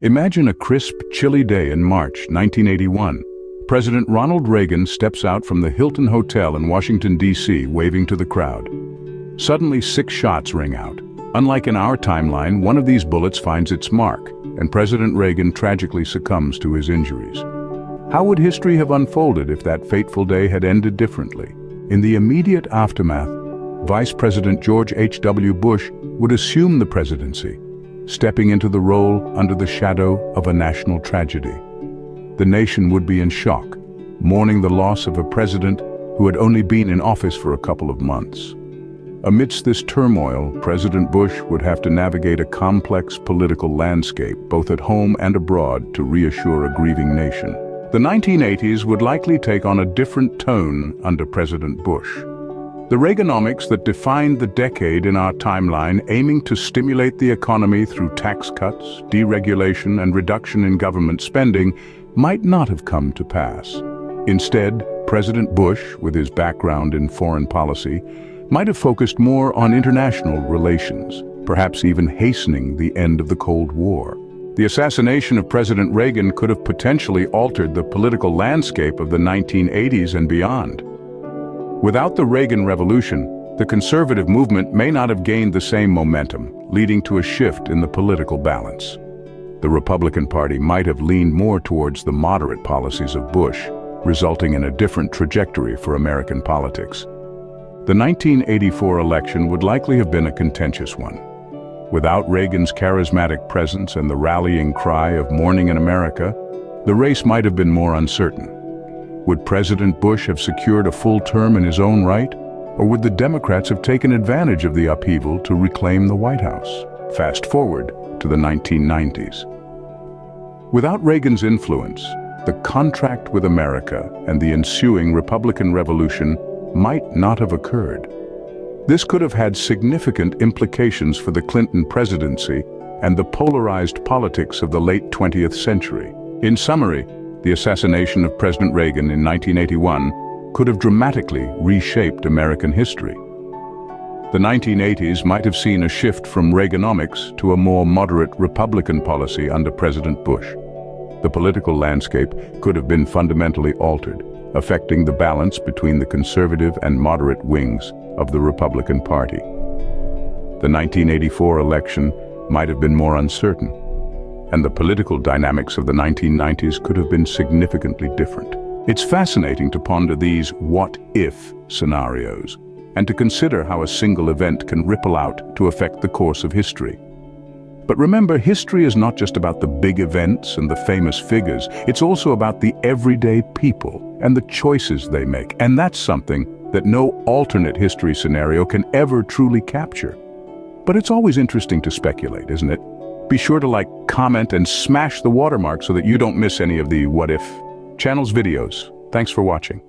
Imagine a crisp, chilly day in March 1981. President Ronald Reagan steps out from the Hilton Hotel in Washington, D.C., waving to the crowd. Suddenly, 6 shots ring out. Unlike in our timeline, one of these bullets finds its mark, and President Reagan tragically succumbs to his injuries. How would history have unfolded if that fateful day had ended differently? In the immediate aftermath, Vice President George H.W. Bush would assume the presidency, stepping into the role under the shadow of a national tragedy. The nation would be in shock, mourning the loss of a president who had only been in office for a couple of months. Amidst this turmoil, President Bush would have to navigate a complex political landscape, both at home and abroad, to reassure a grieving nation. The 1980s would likely take on a different tone under President Bush. The Reaganomics that defined the decade in our timeline, aiming to stimulate the economy through tax cuts, deregulation, and reduction in government spending, might not have come to pass. Instead, President Bush, with his background in foreign policy, might have focused more on international relations, perhaps even hastening the end of the Cold War. The assassination of President Reagan could have potentially altered the political landscape of the 1980s and beyond. Without the Reagan Revolution, the conservative movement may not have gained the same momentum, leading to a shift in the political balance. The Republican Party might have leaned more towards the moderate policies of Bush, resulting in a different trajectory for American politics. The 1984 election would likely have been a contentious one. Without Reagan's charismatic presence and the rallying cry of "Morning in America," the race might have been more uncertain. Would President Bush have secured a full term in his own right, or would the Democrats have taken advantage of the upheaval to reclaim the White House? Fast forward to the 1990s. Without Reagan's influence, the contract with America and the ensuing Republican Revolution might not have occurred. This could have had significant implications for the Clinton presidency and the polarized politics of the late 20th century. In summary, the assassination of President Reagan in 1981 could have dramatically reshaped American history. The 1980s might have seen a shift from Reaganomics to a more moderate Republican policy under President Bush. The political landscape could have been fundamentally altered, affecting the balance between the conservative and moderate wings of the Republican Party. The 1984 election might have been more uncertain, and the political dynamics of the 1990s could have been significantly different. It's fascinating to ponder these what-if scenarios, and to consider how a single event can ripple out to affect the course of history. But remember, history is not just about the big events and the famous figures. It's also about the everyday people and the choices they make. And that's something that no alternate history scenario can ever truly capture. But it's always interesting to speculate, isn't it? Be sure to like, comment, and smash the watermark so that you don't miss any of the What If Channel's videos. Thanks for watching.